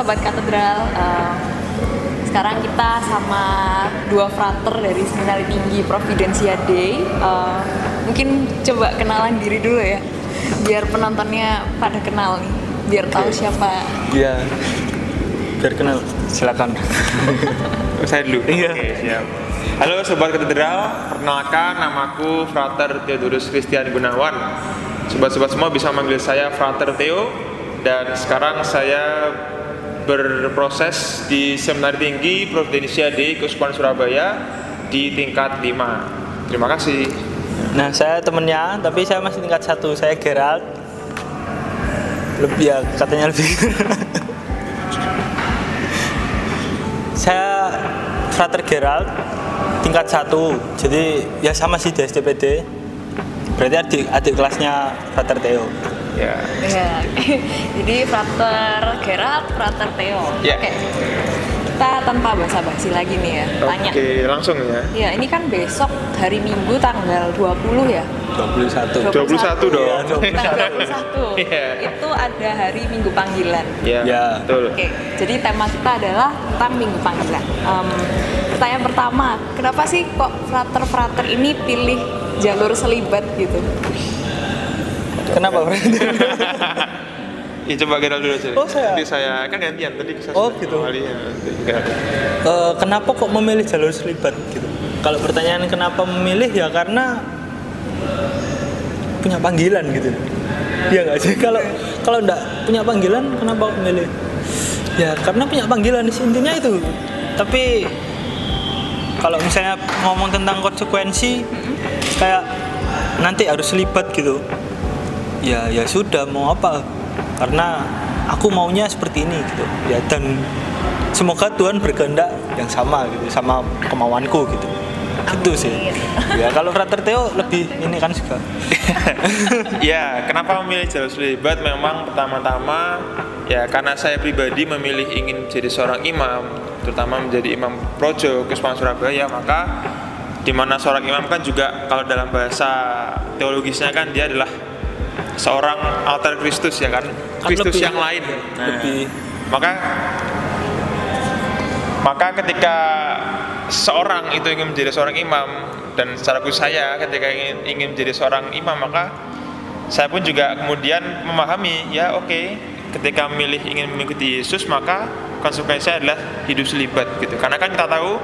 Sobat Katedral. Sekarang kita sama dua frater dari Seminari Tinggi Providensia Day. Mungkin coba kenalan diri dulu ya, biar penontonnya pada kenal nih, biar tahu siapa. Iya, biar kenal. Silakan. Saya dulu. Iya. Oke, siap. Halo Sobat Katedral, perkenalkan namaku Frater Theodorus Christian Gunawan. Sobat-sobat semua bisa memanggil saya Frater Theo. Dan sekarang saya berproses di Seminari Tinggi Providensia Day Keuskupan Surabaya di tingkat 5. Terima kasih. Nah, saya temennya, tapi saya masih tingkat 1. Saya Gerald. Lebih ya, katanya lebih. Saya Frater Gerald, tingkat 1. Jadi ya sama sih di STPD. Berarti adik kelasnya Frater Theo. Ya. Ya. Jadi Frater Gerald, Frater Theo. Ya. Oke. Kita tanpa basa-basi lagi nih ya, tanya. Oke, langsung ya. Ya, ini kan besok hari Minggu tanggal 20 ya. 21. 21 dong. Iya, 21. Tanggal 21. Iya. Itu ada hari Minggu Panggilan. Ya, Ya. betul. Oke, jadi tema kita adalah tentang Minggu Panggilan. Pertanyaan pertama, kenapa sih kok frater-frater ini pilih jalur selibat gitu? Kenapa, Bro? Ya, coba Gerald dulu aja. Oh, saya. Nanti saya kan gantian tadi saya. Oh, sudah gitu. kembali ya. Nanti Gerald. Kenapa kok memilih jalur selibat gitu? Kalau pertanyaan kenapa memilih ya karena punya panggilan gitu. Iya nggak sih? Kalau nggak punya panggilan kenapa memilih? Ya karena punya panggilan intinya itu. Tapi kalau misalnya ngomong tentang konsekuensi kayak nanti harus selibat gitu. Ya sudah mau apa? Karena aku maunya seperti ini gitu. Ya dan semoga Tuhan berkehendak yang sama gitu sama kemauanku gitu. Itu sih. Ya kalau Frater Theo lebih ini kan juga. Ya, kenapa memilih jalur selibat? Memang pertama-tama ya karena saya pribadi memilih ingin jadi seorang imam, terutama menjadi imam projo Keuskupan Surabaya, maka di mana seorang imam kan juga kalau dalam bahasa teologisnya kan dia adalah seorang alter Kristus ya kan, Kristus lebih, yang lain. Nah, lebih maka ketika seorang itu ingin menjadi seorang imam dan secara khusus saya ketika ingin menjadi seorang imam, maka saya pun juga kemudian memahami ya oke, ketika memilih ingin mengikuti Yesus maka konsekuensinya adalah hidup selibat gitu. Karena kan kita tahu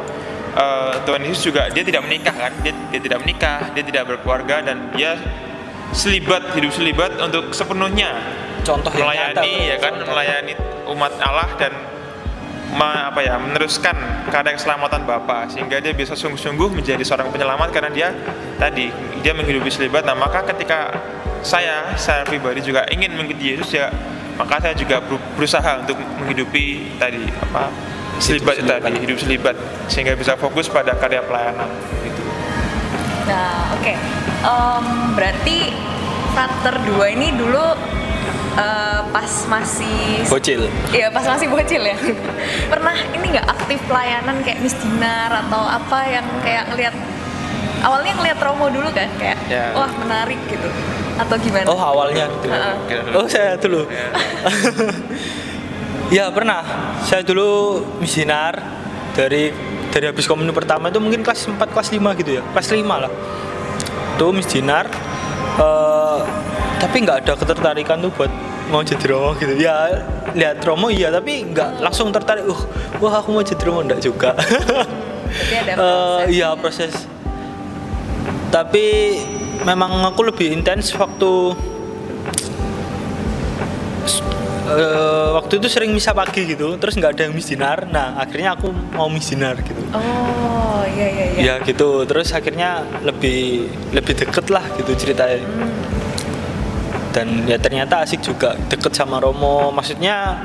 Tuhan Yesus juga dia tidak menikah kan, dia tidak menikah, dia tidak berkeluarga dan dia hidup selibat untuk sepenuhnya contoh yang melayani nyata, ya kan, melayani umat Allah dan meneruskan karya keselamatan Bapa sehingga dia bisa sungguh-sungguh menjadi seorang penyelamat karena dia menghidupi selibat. Nah, maka ketika saya pribadi juga ingin mengikuti Yesus ya, maka saya juga berusaha untuk menghidupi hidup selibat sehingga bisa fokus pada karya pelayanan gitu. Nah, oke. Berarti Frater 2 ini dulu pas masih bocil. Iya, pas masih bocil ya. Pernah ini nggak aktif pelayanan kayak Miss Dinar atau apa yang kayak awalnya ngeliat Romo dulu kan kayak wah menarik gitu atau gimana? Oh, awalnya gitu. Oh, saya dulu. Ya, pernah. Saya dulu Miss Dinar dari habis komunitas pertama itu mungkin kelas 4 kelas 5 gitu ya. Kelas 5 lah. Tuh Miss Dinar tapi nggak ada ketertarikan tuh buat mau jadi Romo gitu ya, lihat Romo iya tapi nggak langsung tertarik wah aku mau jadi Romo, enggak juga. Jadi ada proses. Iya proses, tapi memang aku lebih intens waktu itu sering misa pagi gitu, terus nggak ada yang Miss Dinar, nah akhirnya aku mau Miss Dinar gitu. Oh iya. Ya gitu, terus akhirnya lebih deket lah gitu ceritanya. Dan ya ternyata asik juga, deket sama Romo, maksudnya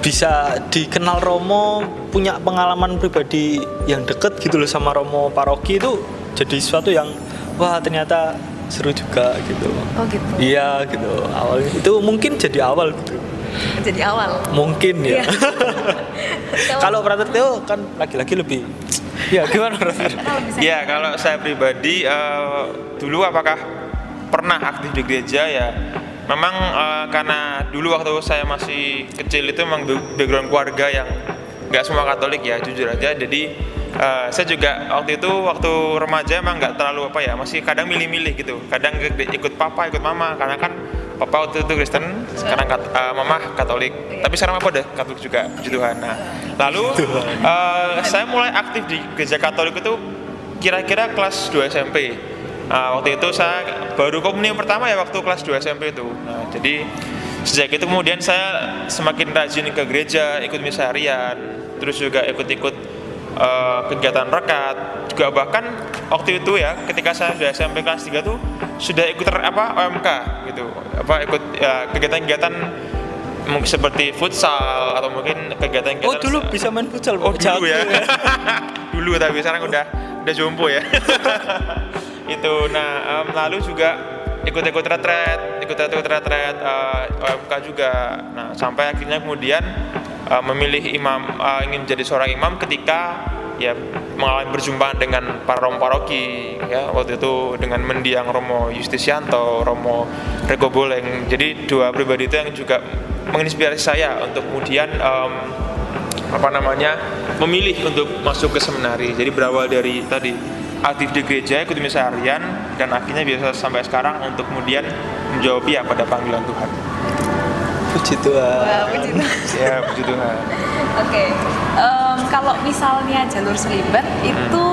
bisa dikenal Romo, punya pengalaman pribadi yang deket gitu loh sama Romo paroki, itu jadi sesuatu yang wah ternyata seru juga gitu. Oh gitu. Iya gitu, awalnya itu mungkin jadi awal gitu. Jadi awal. Mungkin ya. Iya. Kalau Frater Theo kan laki-laki lebih. Ya gimana Frater? Ya kalau saya pribadi dulu apakah pernah aktif di gereja ya memang karena dulu waktu saya masih kecil itu memang background keluarga yang nggak semua Katolik ya, jujur aja. Jadi saya juga waktu remaja emang nggak terlalu masih kadang milih-milih gitu. Kadang ikut papa, ikut mama, karena kan papa waktu itu Kristen, sekarang mama Katolik. Tapi sekarang papa udah Katolik juga, puji Tuhan. Nah, lalu saya mulai aktif di gereja Katolik itu kira-kira kelas 2 SMP. Waktu itu saya baru komunion pertama ya waktu kelas 2 SMP itu. Nah, jadi sejak itu kemudian saya semakin rajin ke gereja, ikut misa harian, terus juga ikut-ikut kegiatan rekat. Juga bahkan waktu itu ya ketika saya sudah SMP kelas 3 tuh sudah ikut OMK gitu. Ikut kegiatan-kegiatan mungkin seperti futsal atau mungkin kegiatan-kegiatan. Oh, dulu bisa main futsal. Oh, dulu ya. Dulu, tapi sekarang udah jompo ya. Itu. Nah, lalu juga ikut retret OMK juga. Nah, sampai akhirnya kemudian memilih imam, ingin menjadi seorang imam ketika ya mengalami perjumpaan dengan para romo paroki ya, waktu itu dengan mendiang Romo Justisianto, Romo Rego Boleng. Jadi dua pribadi itu yang juga menginspirasi saya untuk kemudian memilih untuk masuk ke seminari. Jadi berawal dari tadi aktif di gereja, ikut misa harian, dan akhirnya bisa sampai sekarang untuk kemudian menjawab ya pada panggilan Tuhan. Puji Tuhan. Wah, puji Tuhan. Ya, puji Tuhan. Oke, kalau misalnya jalur selibat itu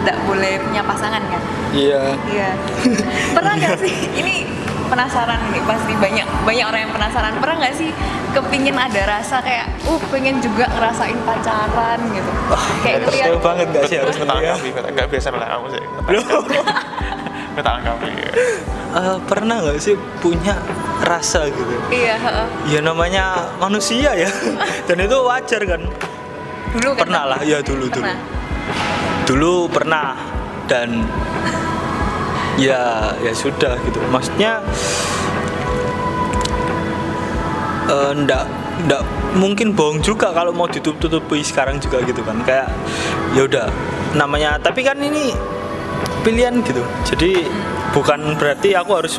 tidak boleh punya pasangan kan? Iya. Pernah nggak sih? Ini penasaran nih, pasti banyak orang yang penasaran. Pernah nggak sih kepingin ada rasa kayak, pengen juga ngerasain pacaran gitu? Kayak Kecewa banget nggak sih harus ngetanggapi? Nggak biasa lah kamu sih. Ngetanggapi. Pernah nggak sih punya rasa gitu? Iya. Ya namanya manusia ya, dan itu wajar kan. Dulu kan? Pernah lah, ya dulu. Pernah. Dulu pernah, dan ya sudah gitu. Maksudnya ndak mungkin bohong juga kalau mau ditutup-tutupi sekarang juga gitu kan. Kayak ya udah namanya, tapi kan ini pilihan gitu. Jadi bukan berarti aku harus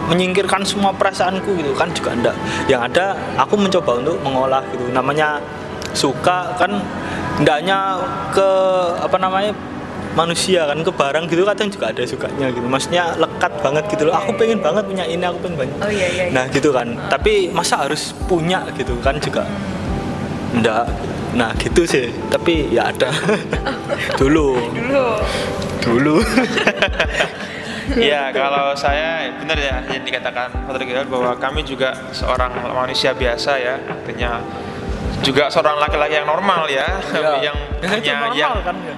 menyingkirkan semua perasaanku gitu kan, juga enggak. Yang ada aku mencoba untuk mengolah gitu. Namanya suka kan hendaknya ke manusia kan, ke barang gitu kadang juga ada sukanya gitu. Maksudnya lekat banget gitu loh. Aku pengen banget punya ini, aku pengen banget. Oh iya. Nah, gitu kan. Tapi masa harus punya gitu kan juga enggak. Nah, gitu sih. Tapi ya ada. Dulu. Ya, kalau saya benar ya yang dikatakan Patrick bahwa kami juga seorang manusia biasa ya, artinya juga seorang laki-laki yang normal ya, yang punya kan, ya?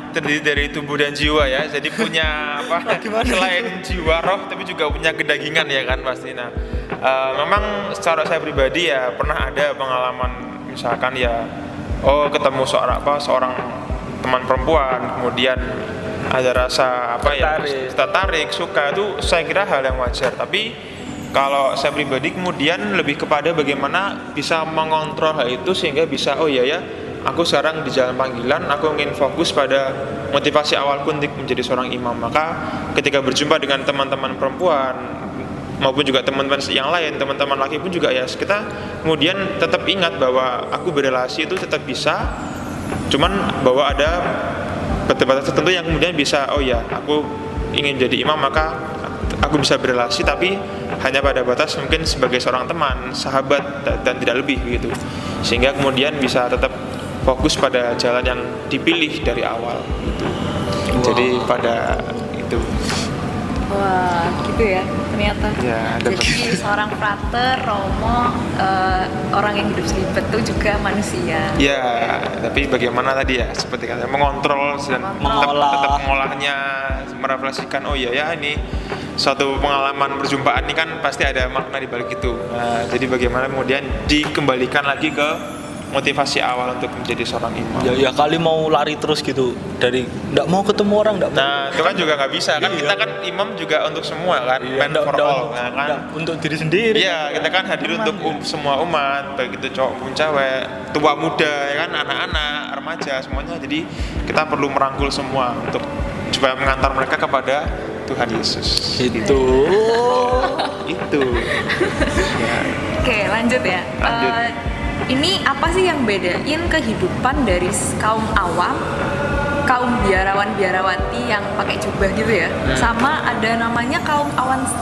Terdiri dari tubuh dan jiwa ya, jadi punya selain jiwa roh tapi juga punya kedagingan ya kan pasti. Nah, memang secara saya pribadi ya pernah ada pengalaman misalkan ya, ketemu seorang teman perempuan, kemudian ada rasa tertarik, suka, itu saya kira hal yang wajar. Tapi kalau saya pribadi kemudian lebih kepada bagaimana bisa mengontrol hal itu sehingga bisa aku sekarang di jalan panggilan, aku ingin fokus pada motivasi awalku untuk menjadi seorang imam. Maka ketika berjumpa dengan teman-teman perempuan maupun juga teman-teman yang lain, teman-teman laki pun juga ya, kita kemudian tetap ingat bahwa aku berrelasi itu tetap bisa, cuman bahwa ada batas tertentu yang kemudian bisa, aku ingin jadi imam maka aku bisa berrelasi, tapi hanya pada batas mungkin sebagai seorang teman, sahabat, dan tidak lebih begitu. Sehingga kemudian bisa tetap fokus pada jalan yang dipilih dari awal gitu. Jadi pada itu. Wah, gitu ya ternyata. Ya, jadi seorang frater, romo, orang yang hidup selibat itu juga manusia. Ya, tapi bagaimana tadi ya, seperti kata mengontrol dan tetap mengolahnya, merefleksikan ini suatu pengalaman perjumpaan ini kan pasti ada makna di balik itu. Nah, jadi bagaimana kemudian dikembalikan lagi ke motivasi awal untuk menjadi seorang imam. Ya kali mau lari terus gitu dari nggak mau ketemu orang, nggak mau. Nah, itu kan juga nggak bisa kan, kita kan imam juga untuk semua kan, for all, kan untuk diri sendiri. Iya, kita kan hadir untuk semua umat, baik itu cowok maupun cewek, tua muda ya kan, anak-anak, remaja, semuanya. Jadi kita perlu merangkul semua untuk supaya mengantar mereka kepada Tuhan Yesus. Itu. Itu. Ya. Oke, lanjut ya. Lanjut. Ini apa sih yang bedain kehidupan dari kaum awam, kaum biarawan-biarawati yang pakai jubah gitu ya, sama ada namanya kaum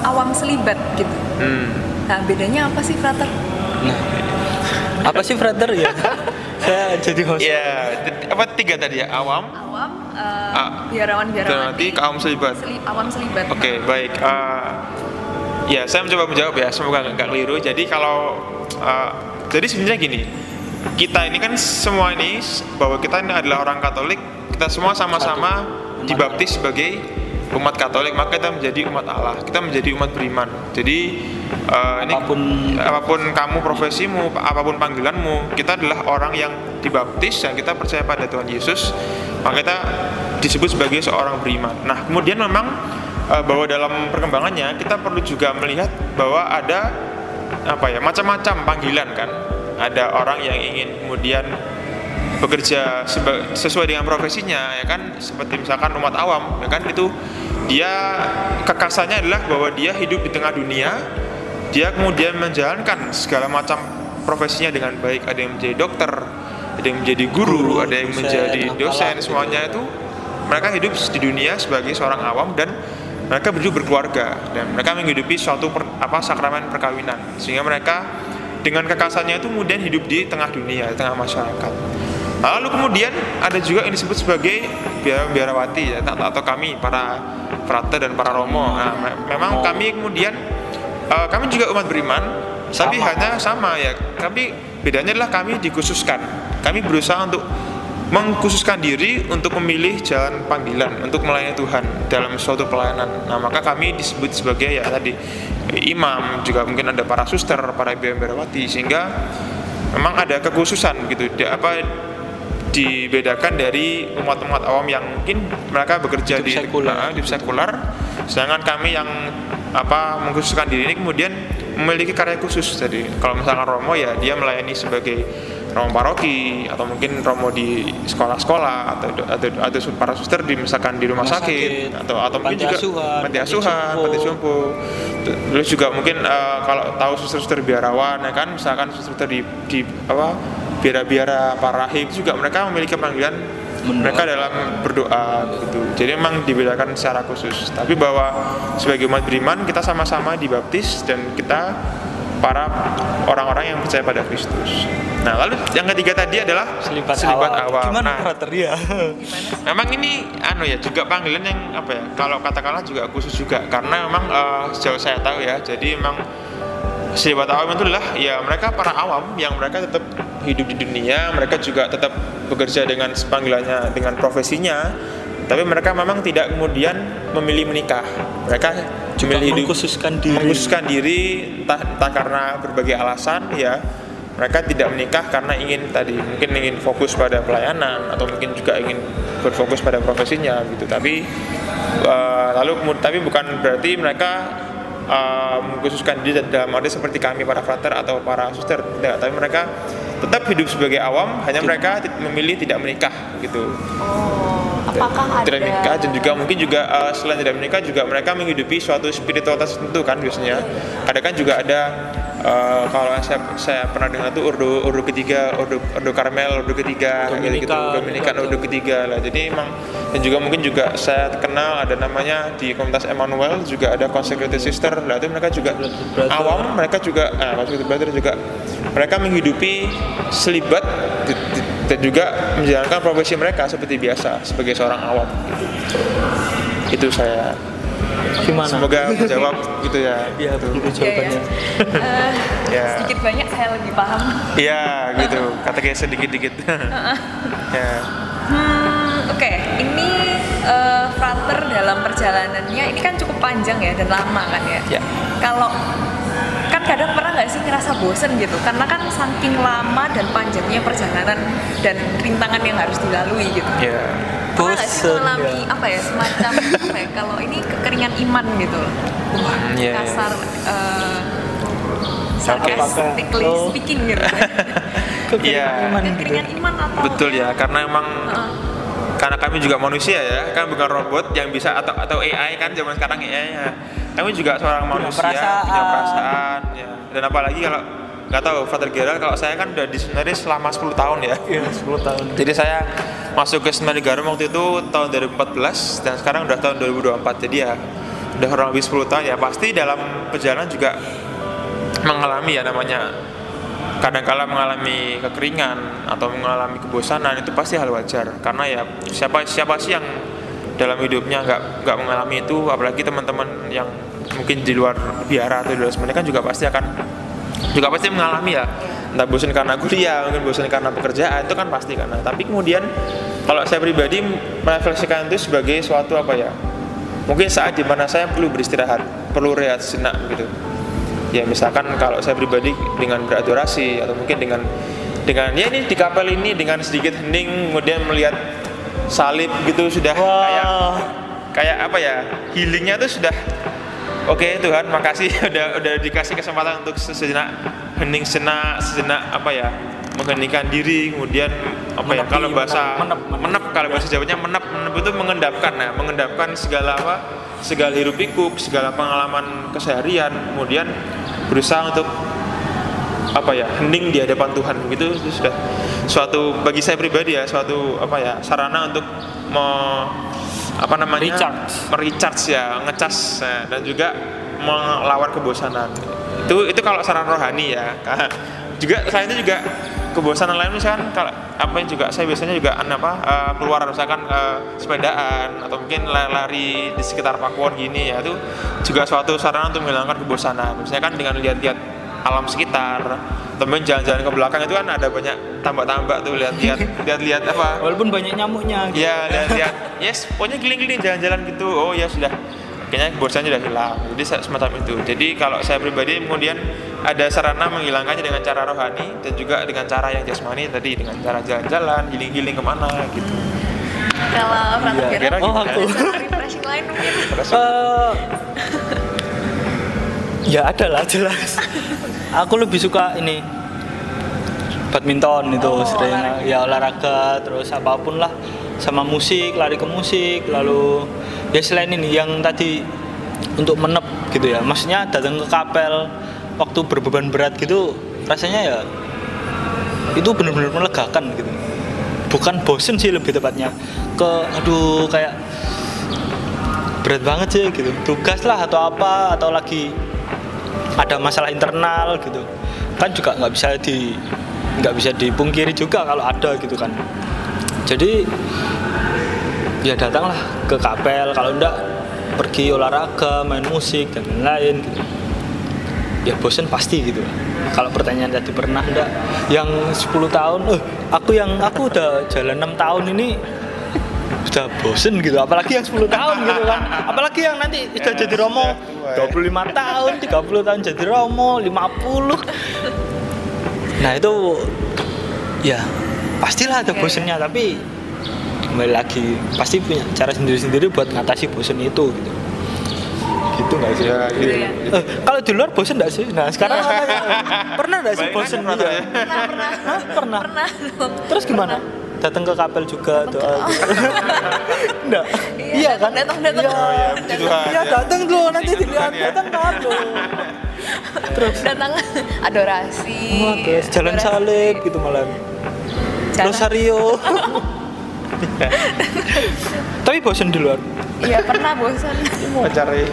awam selibat gitu. Nah, bedanya apa sih, Frater? Nah, apa sih frater ya? Saya jadi host. Ya, apa 3 tadi ya? Awam, biarawan-biarawati, kaum selibat. awam selibat. Oke, baik. Ya, saya mencoba menjawab ya, semoga nggak keliru. Jadi jadi sebenarnya gini, kita ini kan semua ini, bahwa kita ini adalah orang Katolik, kita semua sama-sama dibaptis sebagai umat Katolik, maka kita menjadi umat Allah, kita menjadi umat beriman. Jadi apapun kamu profesimu, apapun panggilanmu, kita adalah orang yang dibaptis dan kita percaya pada Tuhan Yesus, maka kita disebut sebagai seorang beriman. Nah, kemudian memang bahwa dalam perkembangannya kita perlu juga melihat bahwa ada macam-macam panggilan kan. Ada orang yang ingin kemudian bekerja sesuai dengan profesinya, ya kan, seperti misalkan umat awam, ya kan, itu dia kekasannya adalah bahwa dia hidup di tengah dunia, dia kemudian menjalankan segala macam profesinya dengan baik. Ada yang menjadi dokter, ada yang menjadi guru, ada yang menjadi dosen, semuanya itu mereka hidup di dunia sebagai seorang awam dan mereka berkeluarga dan mereka menghidupi suatu sakramen perkawinan, sehingga mereka dengan kekasannya itu kemudian hidup di tengah dunia, di tengah masyarakat. Lalu kemudian ada juga yang disebut sebagai biarawati ya, atau kami para frater dan para romo. Nah, memang kami kemudian kami juga umat beriman, tapi hanya sama ya. Tapi bedanya adalah kami dikhususkan. Kami berusaha untuk mengkhususkan diri untuk memilih jalan panggilan untuk melayani Tuhan dalam suatu pelayanan. Nah, maka kami disebut sebagai ya tadi imam, juga mungkin ada para suster, para biarawati, sehingga memang ada kekhususan gitu. Dibedakan dari umat-umat awam yang mungkin mereka bekerja di sekuler, sedangkan kami yang mengkhususkan diri ini kemudian memiliki karya khusus. Jadi kalau misalkan romo ya dia melayani sebagai romo paroki, atau mungkin romo di sekolah-sekolah, atau para suster misalkan di rumah sakit, atau mungkin juga panti asuhan, panti jompo. Terus juga mungkin kalau tahu suster-suster biarawan ya kan, misalkan suster di biara-biara para rahib juga mereka memiliki panggilan mereka dalam berdoa gitu. Jadi memang dibedakan secara khusus. Tapi bahwa sebagai umat beriman kita sama-sama dibaptis dan kita para orang-orang yang percaya pada Kristus. Nah, lalu yang ketiga tadi adalah selibat awam. Gimana ya? Memang ini juga panggilan yang kalau katakanlah juga khusus juga, karena memang sejauh saya tahu ya, jadi memang selibat awam itu adalah ya mereka para awam yang mereka tetap hidup di dunia, mereka juga tetap bekerja dengan panggilannya, dengan profesinya, tapi mereka memang tidak kemudian memilih menikah. Mereka memilih hidup mengkhususkan diri entah karena berbagai alasan ya. Mereka tidak menikah karena mungkin ingin fokus pada pelayanan, atau mungkin juga ingin berfokus pada profesinya gitu. Tapi tapi bukan berarti mereka mengkhususkan diri dalam arti seperti kami para frater atau para suster, tidak. Tapi mereka tetap hidup sebagai awam, hanya mereka memilih tidak menikah gitu. Apakah tidak menikah, dan juga mungkin juga selain tidak menikah juga mereka menghidupi suatu spiritualitas tertentu kan biasanya. Ada kan juga ada kalau saya pernah dengar tuh ordo ketiga, ordo Karmel, ordo ketiga, gitu, Dominikan ordo ketiga lah. Jadi emang, dan juga mungkin juga saya kenal ada namanya di komunitas Emmanuel juga ada consecrated sister lah. Itu mereka juga awam, mereka juga consecrated brother juga mereka menghidupi selibat dan juga menjalankan profesi mereka seperti biasa sebagai seorang awam. Itu saya gimana? Semoga menjawab gitu ya. Iya, begitu jawabannya. Ya. Sedikit banyak saya lebih paham. Iya, gitu. Kata-kata sedikit-dikit. Ya. Oke, ini frater dalam perjalanannya ini kan cukup panjang ya dan lama kan ya. Kalau kan kadang pernah nggak sih ngerasa bosen gitu, karena kan saking lama dan panjangnya perjalanan dan rintangan yang harus dilalui gitu. Pernah nggak sih mengalami semacam kalau ini kekeringan iman gitu loh. Kasar sarcastically speaking gitu. Kekeringan iman atau betul ya, karena emang karena kami juga manusia ya, kan bukan robot yang bisa atau AI kan zaman sekarang AI ya. Kami juga seorang manusia punya perasaan ya. Dan apalagi kalau nggak tahu Father Gerald, kalau saya kan udah di seminaris selama 10 tahun ya. Iya, 10 tahun. Jadi saya masuk ke Seminari Garum waktu itu tahun 2014 dan sekarang udah tahun 2024. Jadi ya udah kurang lebih 10 tahun ya. Pasti dalam perjalanan juga mengalami ya namanya kadang-kala mengalami kekeringan atau mengalami kebosanan, itu pasti hal wajar karena ya siapa sih yang dalam hidupnya nggak mengalami itu, apalagi teman-teman yang mungkin di luar biara atau di luar sebenarnya kan juga pasti mengalami ya, entah bosan karena kuliah, mungkin bosan karena pekerjaan, itu kan pasti karena. Tapi kemudian kalau saya pribadi merefleksikan itu sebagai suatu apa ya, mungkin saat dimana saya perlu beristirahat, perlu rehat sejenak gitu. Ya misalkan kalau saya pribadi dengan beradorasi atau mungkin dengan ya ini di kapel ini dengan sedikit hening kemudian melihat salib gitu sudah kayak apa ya, healingnya tuh sudah oke, Tuhan makasih udah dikasih kesempatan untuk sejenak hening, sejenak apa ya, mengheningkan diri, kemudian apa ya, kalau bahasa menep kalau bahasa Jawanya menep itu mengendapkan segala hiruk pikuk, segala pengalaman keseharian, kemudian berusaha untuk apa ya, hening di hadapan Tuhan begitu. Itu sudah suatu, bagi saya pribadi ya, suatu apa ya, sarana untuk recharge ya, ngecas ya, dan juga melawan kebosanan. Itu kalau saran rohani ya. Juga saya itu juga kebosanan lain misalkan kalau apa yang juga saya biasanya juga keluar misalkan sepedaan atau mungkin lari di sekitar Pakuwon gini ya, itu juga suatu sarana untuk menghilangkan kebosanan. Misalnya kan dengan lihat-lihat alam sekitar, temen jalan-jalan ke belakang itu kan ada banyak tambak-tambak tuh, lihat-lihat apa, walaupun banyak nyamuknya gitu. Ya, lihat pokoknya keliling-keliling jalan-jalan gitu. Oh ya sudah, kayaknya kebosanan sudah hilang. Jadi semacam itu. Jadi kalau saya pribadi kemudian ada sarana menghilangkannya dengan cara rohani dan juga dengan cara yang jasmani tadi, dengan cara jalan-jalan, giling-giling kemana gitu. Kalau Frater Gerald, aku refreshing lain mungkin. Ya ada lah jelas. Aku lebih suka ini badminton itu sering olahraga, terus apapun lah, sama musik, lari ke musik, lalu ya selain ini yang tadi untuk menep gitu ya, maksudnya datang ke kapel waktu berbeban berat gitu, rasanya ya itu benar-benar melegakan gitu, bukan bosen sih lebih tepatnya, kayak berat banget sih gitu, tugas lah atau apa, atau lagi ada masalah internal gitu kan, juga nggak bisa dipungkiri juga kalau ada gitu kan. Jadi ya datanglah ke kapel, kalau enggak pergi olahraga, main musik dan lain-lain gitu. Ya bosen pasti gitu. Kalau pertanyaan tadi pernah enggak yang 10 tahun, aku udah jalan 6 tahun ini sudah bosen gitu, apalagi yang 10 tahun gitu kan, apalagi yang nanti sudah jadi romo 25 tahun, 30 tahun jadi romo, 50. Nah itu ya pastilah ada bosennya, tapi kembali lagi pasti punya cara sendiri-sendiri buat ngatasi bosen itu gitu. Gitu nggak sih? Ya, iya. Kalau di luar bosen nggak sih? Nah sekarang pernah nggak sih bosen gitu? Pernah. Terus gimana? Datang ke kapel juga doa gitu. Enggak. Iya kan? Datang. Iya datang tuh, nanti dilihat datang kapel. Terus datang adorasi. Terus jalan salib gitu malam. Rosario. Tapi bosan di luar. Iya pernah bosan. Mencari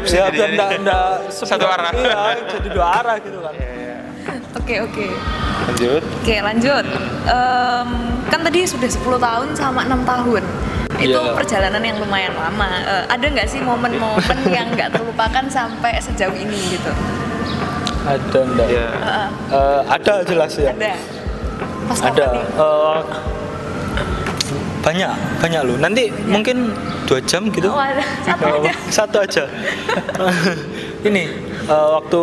MC ya, biar enggak satu arah. Iya, jadi dua arah gitu kan. Oke. Lanjut. Kan tadi sudah 10 tahun sama 6 tahun. Itu perjalanan yang lumayan lama. Ada nggak sih momen-momen yang nggak terlupakan sampai sejauh ini gitu? Ada enggak? Ada jelas ya. Ada. Pas ada. Banyak loh. Nanti mungkin 2 jam gitu. Oh, ada. Satu aja. Ini waktu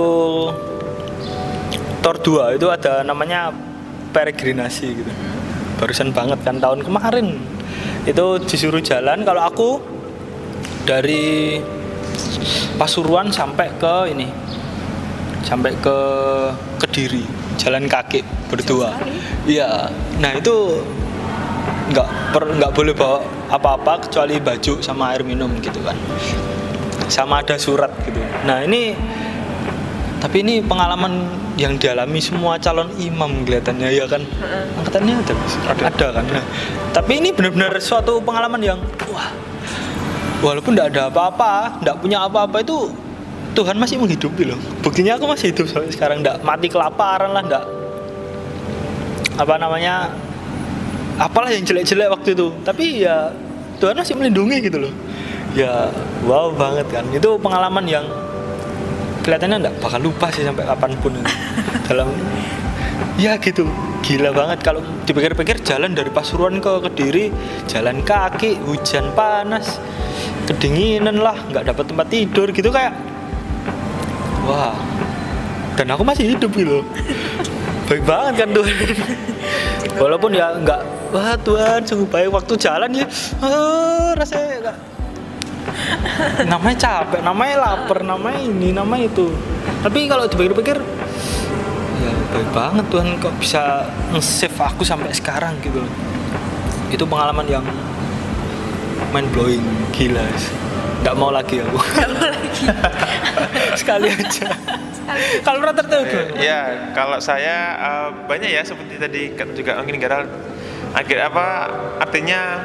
Tor 2 itu ada namanya peregrinasi gitu. Barusan banget kan tahun kemarin. Itu disuruh jalan, kalau aku dari Pasuruan sampai ke Kediri, jalan kaki berdua. Iya. Nah, itu nggak boleh bawa apa-apa kecuali baju sama air minum gitu kan, sama ada surat gitu. Nah tapi ini pengalaman yang dialami semua calon imam kelihatannya ya kan, angkatannya ada kan. Nah, tapi ini benar-benar suatu pengalaman yang wah, walaupun nggak ada apa-apa, nggak punya apa-apa, itu Tuhan masih menghidupi loh. Buktinya aku masih hidup sampai sekarang, nggak mati kelaparan lah, nggak apalah yang jelek-jelek waktu itu. Tapi ya Tuhan masih melindungi gitu loh. Ya wow banget kan. Itu pengalaman yang kelihatannya nggak bakal lupa sih sampai kapanpun. Dalam ya gitu, gila banget. Kalau dipikir-pikir jalan dari Pasuruan ke Kediri, jalan kaki, hujan panas, kedinginan lah, nggak dapat tempat tidur gitu, kayak wah. Dan aku masih hidup gitu. Baik banget kan Tuhan. Walaupun ya nggak, wah Tuhan sungguh baik, waktu jalan ya rasanya nggak, namanya capek, namanya lapar, namanya ini, namanya itu. Tapi kalau dipikir-pikir ya baik banget Tuhan kok bisa nge-save aku sampai sekarang gitu. Itu pengalaman yang mind blowing, gila. Nggak mau lagi aku. Sekali aja. Kalau Frater tuh ya, kalau saya banyak ya, seperti tadi juga mungkin Gerald artinya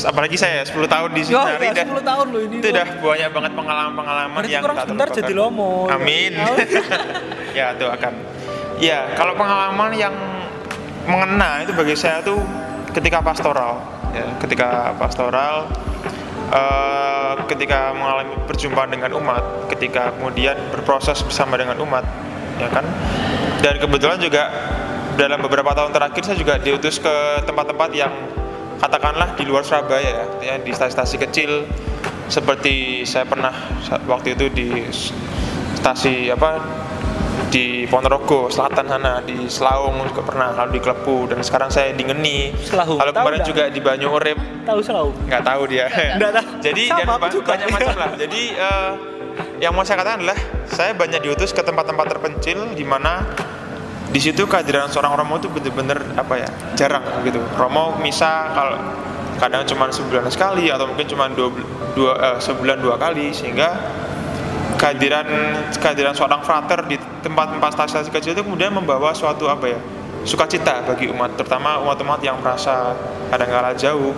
apalagi saya 10 tahun di sini, 10 tahun loh ini. Itu udah banyak banget pengalaman yang tak terlupakan. Jadi lomo. Amin. Ya, itu akan. Ya, kalau pengalaman yang mengena itu bagi saya tuh ketika pastoral, ya, ketika mengalami perjumpaan dengan umat, ketika kemudian berproses bersama dengan umat, ya kan. Dan kebetulan juga dalam beberapa tahun terakhir saya juga diutus ke tempat-tempat yang katakanlah di luar Surabaya ya, di stasi-stasi kecil, seperti saya pernah waktu itu di stasi di Ponorogo Selatan sana, di Selaung juga pernah, lalu di Klepu, dan sekarang saya di Ngeni. Lalu kemarin juga di Banyu Urip. Tahu Selaung? Nggak tahu dia. Nggak tahu. Jadi banyak macam lah. Jadi yang mau saya katakan adalah saya banyak diutus ke tempat-tempat terpencil di mana di situ kehadiran seorang Romo itu benar-benar jarang gitu. Romo misa kalau kadang cuma sebulan sekali atau mungkin cuma sebulan 2 kali, sehingga kehadiran seorang frater di tempat-tempat stasi kecil itu kemudian membawa suatu sukacita bagi umat, terutama umat-umat yang merasa kadang-kala jauh,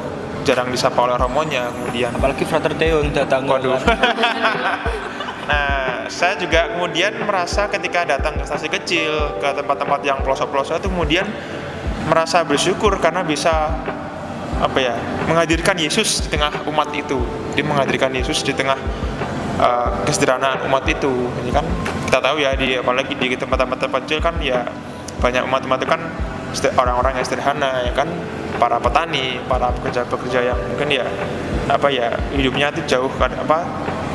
jarang disapa oleh romonya. Kemudian apalagi Frater Theo yang datang. Waduh. Nah, saya juga kemudian merasa ketika datang ke stasi kecil, ke tempat-tempat yang pelosok-pelosok itu kemudian merasa bersyukur karena bisa menghadirkan Yesus di tengah umat itu. Dia menghadirkan Yesus di tengah kesederhanaan umat itu. Ini kan kita tahu ya, apalagi di tempat-tempat terpencil kan ya banyak umat-umat itu kan orang-orang yang sederhana, ya kan, para petani, para pekerja-pekerja yang mungkin hidupnya itu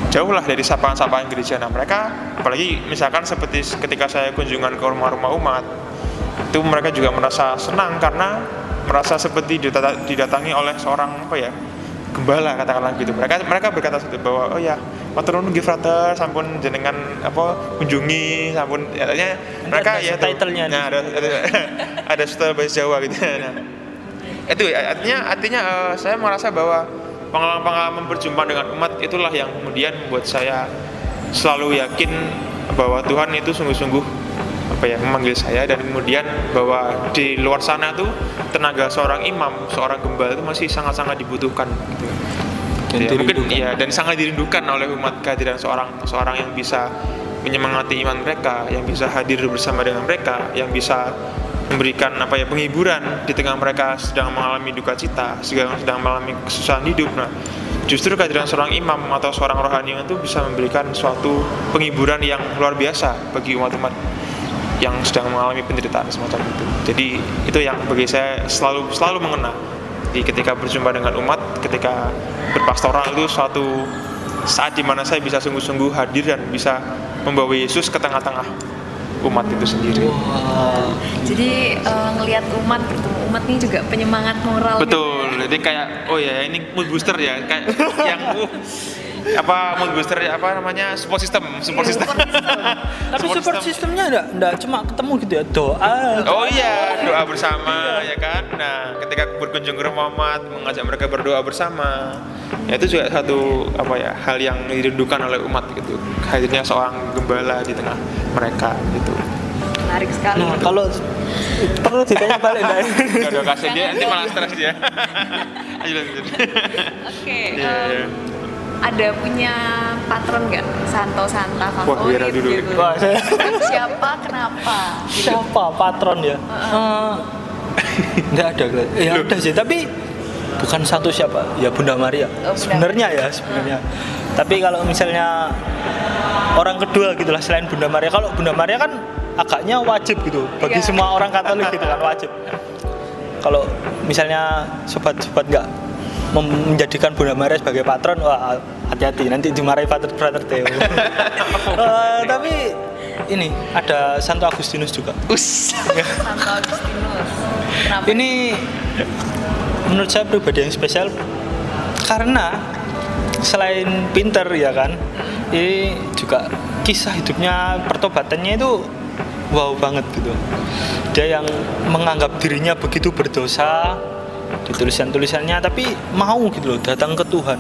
jauh lah dari sapaan-sapaan gereja. Nah, mereka apalagi misalkan seperti ketika saya kunjungan ke rumah-rumah umat, itu mereka juga merasa senang karena merasa seperti didatangi oleh seorang gembala, katakanlah gitu. Mereka berkata bahwa matur nuwun nggih frater, sampun jenengan kunjungi, sampun artinya mereka ada title-nya. Nah, ada style bahasa Jawa gitu. Nah, itu artinya saya merasa bahwa pengalaman berjumpa dengan umat itulah yang kemudian membuat saya selalu yakin bahwa Tuhan itu sungguh-sungguh memanggil saya, dan kemudian bahwa di luar sana tuh tenaga seorang imam, seorang gembala itu masih sangat-sangat dibutuhkan gitu. Dan sangat dirindukan oleh umat, kehadiran seorang yang bisa menyemangati iman mereka, yang bisa hadir bersama dengan mereka, yang bisa memberikan penghiburan di tengah mereka sedang mengalami duka cita, sedang mengalami kesusahan hidup. Nah, justru kehadiran seorang imam atau seorang rohani itu bisa memberikan suatu penghiburan yang luar biasa bagi umat-umat yang sedang mengalami penderitaan semacam itu. Jadi itu yang bagi saya selalu mengena ketika berjumpa dengan umat, ketika berpastoral, itu suatu saat di mana saya bisa sungguh-sungguh hadir dan bisa membawa Yesus ke tengah-tengah umat itu sendiri. Wow. Jadi ngelihat umat, bertemu umat ini juga penyemangat moral. Betul. Gitu. Jadi kayak ini mood booster ya, kayak yang mood booster apa namanya support system. Tapi support systemnya enggak cuma ketemu gitu ya, doa. Oh iya, doa bersama ya kan. Nah, ketika berkunjung ke rumah umat, mengajak mereka berdoa bersama. Ya itu juga satu hal yang dirindukan oleh umat gitu. Hadirnya seorang gembala di tengah mereka gitu. Menarik sekali. Nah, kalau perlu ditanya balik enggak? Enggak kasih dia nanti malah stres dia. Ayo lanjut. Oke. Iya. Ada punya patron nggak? Santo-santa Wah, favorit Wira dulu. gitu. Wah, saya Siapa? Kenapa? Gitu. siapa patron ya? Enggak ada. Ya ada sih, tapi bukan satu siapa? Ya Bunda Maria. Oh, Bunda Sebenarnya. Tapi kalau misalnya orang kedua gitulah selain Bunda Maria. Kalau Bunda Maria kan agaknya wajib gitu bagi Iya. semua orang Katolik gitu kan, wajib. Kalau misalnya sobat-sobat nggak menjadikan Bunda Maria sebagai patron, wah hati-hati nanti dimarahi Frater Theo. Tapi ini ada Santo Agustinus juga. Santo Agustinus. Kenapa? Ini menurut saya pribadi yang spesial karena selain pinter ya kan, ini juga kisah hidupnya, pertobatannya itu wow banget gitu. Dia yang menganggap dirinya begitu berdosa di tulisan-tulisannya, tapi mau gitu loh datang ke Tuhan.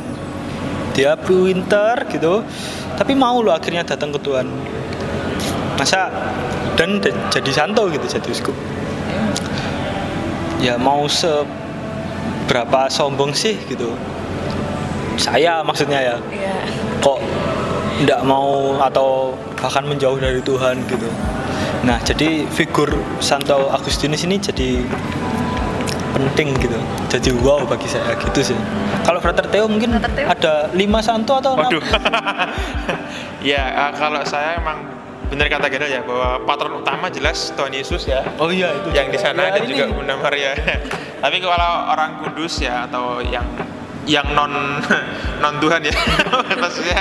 Dia pinter gitu, tapi mau loh akhirnya datang ke Tuhan. Masa dan jadi santo gitu, jadi uskup. Ya mau seberapa sombong sih gitu. Saya maksudnya ya. Iya. Kok enggak mau atau bahkan menjauh dari Tuhan gitu. Nah, jadi figur Santo Agustinus ini jadi penting gitu. Jadi wow bagi saya gitu sih. Kalau Frater Theo mungkin Frater Theo? ada 5 santo atau 6? Waduh. Ya, kalau saya emang benar kata Gerald ya, bahwa patron utama jelas Tuhan Yesus ya. Oh iya itu. Yang di sana ya, dan juga Bunda Maria. Tapi kalau orang kudus ya atau yang non Tuhan ya, maksudnya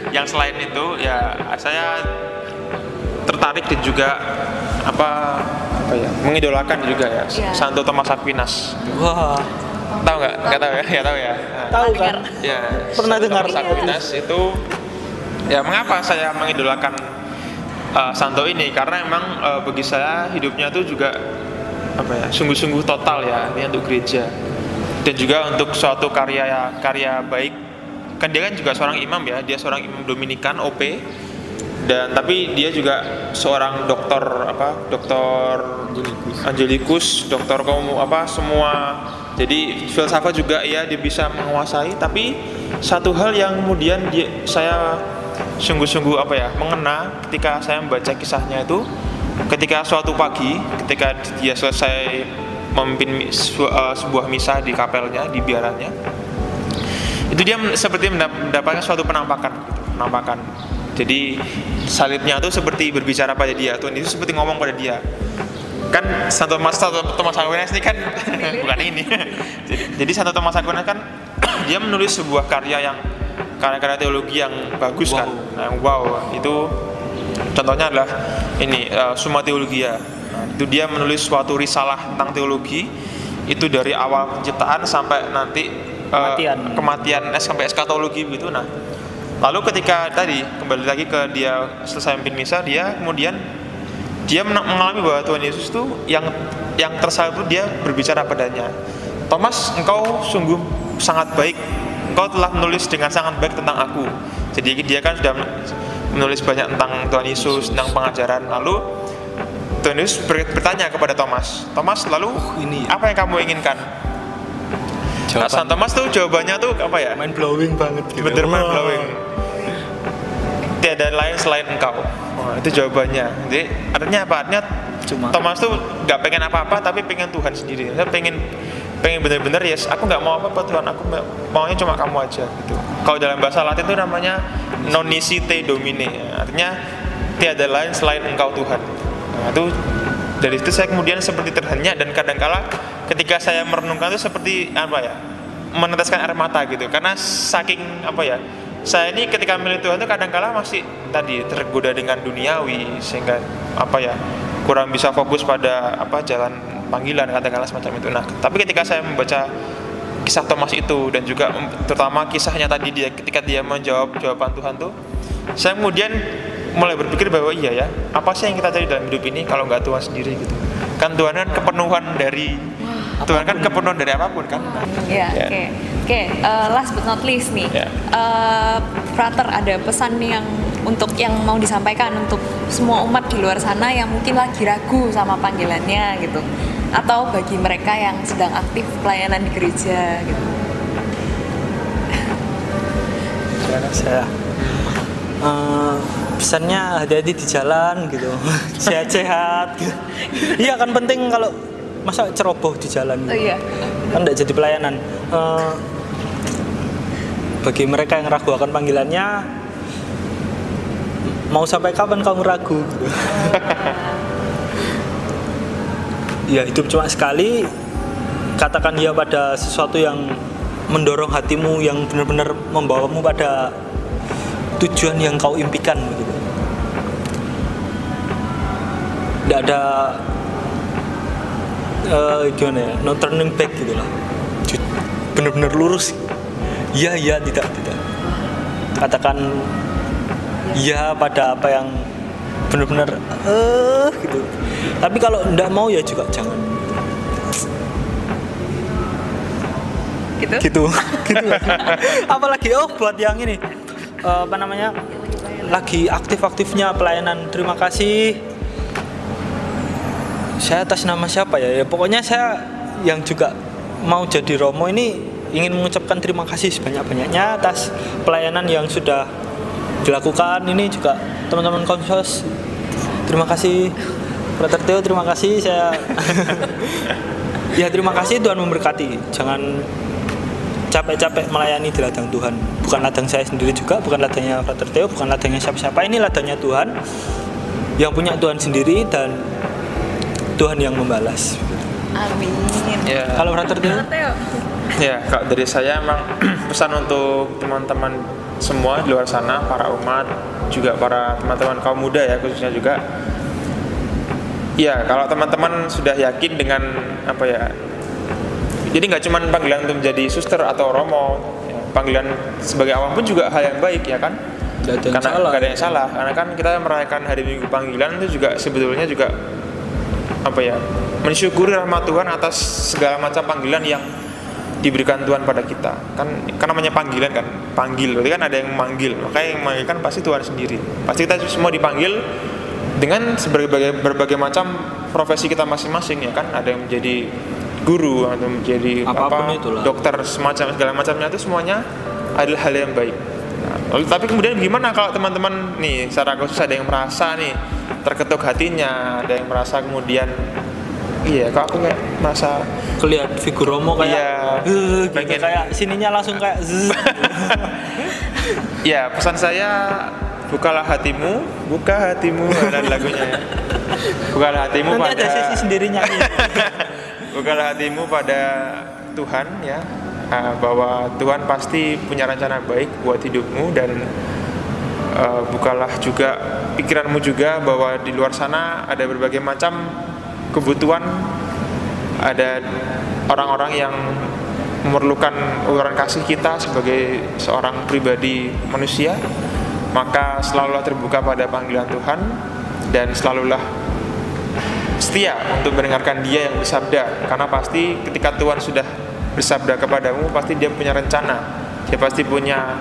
yang selain itu ya saya tertarik dan juga mengidolakan juga ya, Iya. Santo Thomas Aquinas. Wah, Tahu nggak? Nggak tahu ya? Nggak tahu ya. Nah, tahu kan? ya, Pernah Santo dengar. Thomas Aquinas itu ya, mengapa saya mengidolakan Santo ini? Karena emang bagi saya hidupnya tuh juga sungguh-sungguh total ya, ini untuk gereja dan juga untuk suatu karya baik. Kan dia kan juga seorang imam ya, dia seorang imam Dominikan OP, dan tapi dia juga seorang doktor Angelicus, doktor semua. Jadi filsafat juga ya dia bisa menguasai. Tapi satu hal yang kemudian saya sungguh-sungguh mengena ketika saya membaca kisahnya itu, ketika suatu pagi ketika dia selesai memimpin sebuah misa di kapelnya, di biarannya, itu dia seperti mendapatkan suatu penampakan. Jadi salibnya itu seperti berbicara pada dia, Tuhan itu seperti ngomong pada dia. Kan Santo Thomas Aquinas ini kan bukan ini. Jadi Santo Thomas Aquinas kan dia menulis sebuah karya teologi yang bagus. Wow. Kan. Nah, wow, itu contohnya adalah ini Summa Theologia. Nah, itu dia menulis suatu risalah tentang teologi itu dari awal penciptaan sampai nanti kematian sampai eskatologi begitu. Nah, lalu ketika tadi kembali lagi ke dia selesai memimpin misa, dia kemudian mengalami bahwa Tuhan Yesus itu yang tersalib itu dia berbicara padanya. Thomas, engkau sungguh sangat baik. Engkau telah menulis dengan sangat baik tentang aku. Jadi dia kan sudah menulis banyak tentang Tuhan Yesus, tentang pengajaran. Lalu Tuhan Yesus bertanya kepada Thomas, lalu apa yang kamu inginkan? Nah, San Thomas tuh jawabannya tuh mind blowing banget gitu. Bener mind blowing. Tiada lain selain engkau. Itu jawabannya. Jadi artinya apa? Artinya Thomas tuh nggak pengen apa-apa tapi pengen Tuhan sendiri. Saya pengen bener-bener yes, aku nggak mau apa-apa Tuhan, aku maunya cuma kamu aja gitu. Kalau dalam bahasa Latin itu namanya non nisi te domine, artinya tiada lain selain engkau Tuhan. Nah, itu dari itu saya kemudian seperti terhenyak, dan kadangkala ketika saya merenungkan itu seperti meneteskan air mata gitu, karena saking saya ini ketika milih Tuhan itu kadangkala masih tergoda dengan duniawi, sehingga kurang bisa fokus pada jalan panggilan, katakanlah semacam itu. Nah, tapi ketika saya membaca kisah Thomas itu, dan juga terutama kisahnya tadi dia ketika dia menjawab jawaban Tuhan tuh, saya kemudian mulai berpikir bahwa iya ya, apa sih yang kita cari dalam hidup ini kalau nggak Tuhan sendiri gitu. Kan Tuhan kan kepenuhan dari apapun kan. Ya, Ya. Oke. Last but not least nih, Ya. Frater, ada pesan yang untuk yang mau disampaikan untuk semua umat di luar sana yang mungkin lagi ragu sama panggilannya gitu, atau bagi mereka yang sedang aktif pelayanan di gereja gitu. Saya pesannya hati-hati di jalan gitu, sehat-sehat gitu. Iya kan penting, kalau masa ceroboh di jalan gitu. Oh iya. Kan tidak jadi pelayanan. Bagi mereka yang ragu akan panggilannya, mau sampai kapan kamu ragu gitu. Ya, hidup cuma sekali, katakan ya pada sesuatu yang mendorong hatimu, yang benar-benar membawamu pada tujuan yang kau impikan gitu. Tidak ada gimana ya, no turning back gitu lah. Benar-benar lurus. Ya, tidak. Katakan ya pada apa yang benar-benar gitu. Tapi kalau tidak mau ya juga jangan. Gitu. Apalagi buat yang ini lagi aktif-aktifnya pelayanan, terima kasih. Saya atas nama siapa ya? Pokoknya saya yang juga mau jadi Romo ini ingin mengucapkan terima kasih sebanyak-banyaknya atas pelayanan yang sudah dilakukan. Ini juga teman-teman konsos, terima kasih. Frater Theo, terima kasih. Saya ya terima kasih, Tuhan memberkati. Jangan capek-capek melayani di ladang Tuhan. Bukan ladang saya sendiri juga, bukan ladangnya Frater Theo, bukan ladangnya siapa-siapa. Ini ladangnya Tuhan, yang punya Tuhan sendiri, dan Tuhan yang membalas. Amin. Ya. Kalau Frater Theo? Ya, kalau dari saya emang pesan untuk teman-teman semua di luar sana, para umat, juga para teman-teman kaum muda ya khususnya juga. Ya, kalau teman-teman sudah yakin dengan apa ya, jadi nggak cuma panggilan untuk menjadi suster atau romo, ya, panggilan sebagai awam pun juga hal yang baik ya kan. Karena nggak ada yang salah, karena kan kita merayakan hari Minggu Panggilan itu juga sebetulnya juga apa ya, mensyukuri rahmat Tuhan atas segala macam panggilan yang diberikan Tuhan pada kita. Kan namanya panggilan kan, panggil, berarti kan ada yang memanggil, maka yang memanggilkan pasti Tuhan sendiri. Pasti kita semua dipanggil dengan berbagai macam profesi kita masing-masing ya kan. Ada yang menjadi guru atau menjadi dokter, semacam segala macamnya, itu semuanya adalah hal yang baik. Nah, tapi kemudian gimana kalau teman-teman nih secara khusus ada yang merasa nih terketuk hatinya, ada yang merasa kemudian iya kok aku kayak merasa kelihat figur Romo kayak pengen kayak sininya langsung kayak ya, pesan saya, buka hatimu ada lagunya ya. Bukalah hatimu nanti pada ada sesi sendiri nyanyi. Bukalah hatimu pada Tuhan ya, bahwa Tuhan pasti punya rencana baik buat hidupmu, dan bukalah juga pikiranmu juga bahwa di luar sana ada berbagai macam kebutuhan, ada orang-orang yang memerlukan uluran kasih kita sebagai seorang pribadi manusia. Maka selalulah terbuka pada panggilan Tuhan, dan selalulah setia untuk mendengarkan Dia yang bersabda, karena pasti ketika Tuhan sudah bersabda kepadamu, pasti Dia punya rencana, Dia pasti punya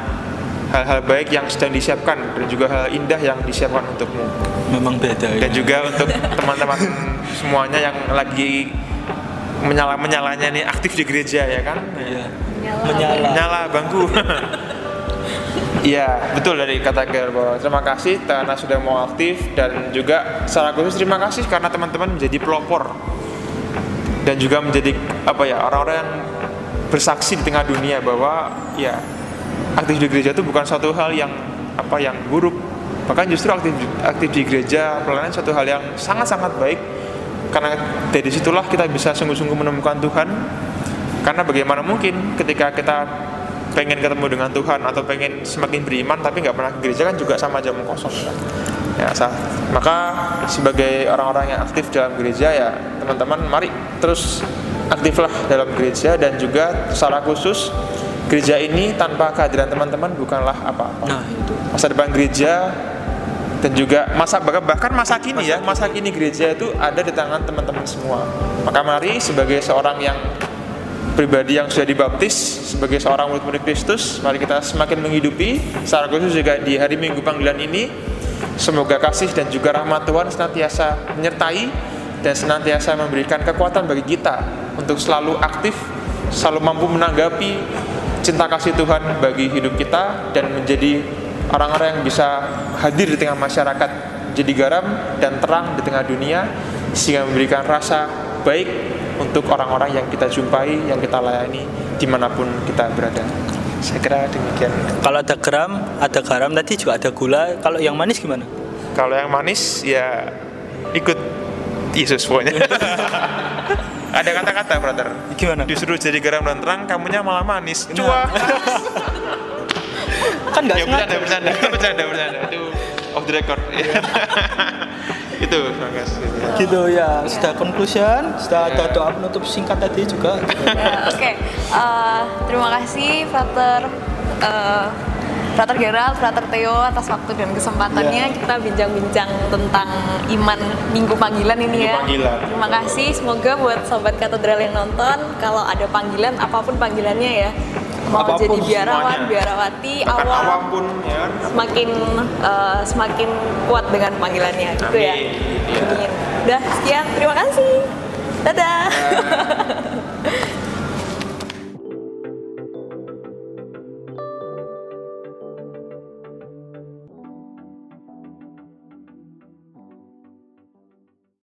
hal-hal baik yang sedang disiapkan, dan juga hal indah yang disiapkan untukmu. Memang beda ya. Dan juga untuk teman-teman semuanya yang lagi menyalanya nih, aktif di gereja ya kan. Iya. Menyala bangku. Iya, betul dari kata Ger, bahwa terima kasih karena sudah mau aktif, dan juga secara khusus terima kasih karena teman-teman menjadi pelopor dan juga menjadi apa ya, orang-orang yang bersaksi di tengah dunia bahwa ya aktif di gereja itu bukan suatu hal yang apa yang buruk, bahkan justru aktif di gereja pelayanan suatu hal yang sangat-sangat baik, karena dari situlah kita bisa sungguh-sungguh menemukan Tuhan. Karena bagaimana mungkin ketika kita pengen ketemu dengan Tuhan atau pengen semakin beriman tapi nggak pernah ke gereja, kan juga sama aja kosong kan? Ya, maka sebagai orang-orang yang aktif dalam gereja ya teman-teman, mari terus aktiflah dalam gereja, dan juga secara khusus gereja ini tanpa kehadiran teman-teman bukanlah apa-apa. Nah, itu. Masa depan gereja dan juga bahkan masa kini gereja itu ada di tangan teman-teman semua. Maka mari sebagai seorang yang pribadi yang sudah dibaptis, sebagai seorang murid-murid Kristus, mari kita semakin menghidupi secara khusus juga di hari Minggu Panggilan ini. Semoga kasih dan juga rahmat Tuhan senantiasa menyertai dan senantiasa memberikan kekuatan bagi kita untuk selalu aktif, selalu mampu menanggapi cinta kasih Tuhan bagi hidup kita, dan menjadi orang-orang yang bisa hadir di tengah masyarakat, jadi garam dan terang di tengah dunia, sehingga memberikan rasa baik untuk orang-orang yang kita jumpai, yang kita layani dimanapun kita berada. Saya kira demikian. Kalau ada garam tadi juga ada gula. Kalau yang manis gimana? Kalau yang manis ya ikut Yesus pokoknya. Ada kata-kata, brother. Gimana? Disuruh jadi garam dan terang, kamunya malah manis. Cuah. Kan nggak Ya, bercanda. Itu off the record. Itu, Bagas. Gitu ya. Sudah conclusion, sudah ada doa penutup singkat tadi juga. Ya, oke. Terima kasih Frater Gerald, Frater Theo atas waktu dan kesempatannya. Kita bincang-bincang tentang iman Minggu Panggilan ini ya. Terima kasih. Semoga buat sobat katedral yang nonton, kalau ada panggilan, apapun panggilannya ya, mau Apapun, jadi biarawan, semuanya. biarawati, Bahkan awam, awam pun ya. semakin kuat dengan panggilannya, gitu ya. Amin. Iya. Amin. Udah, sekian. Terima kasih. Dadah.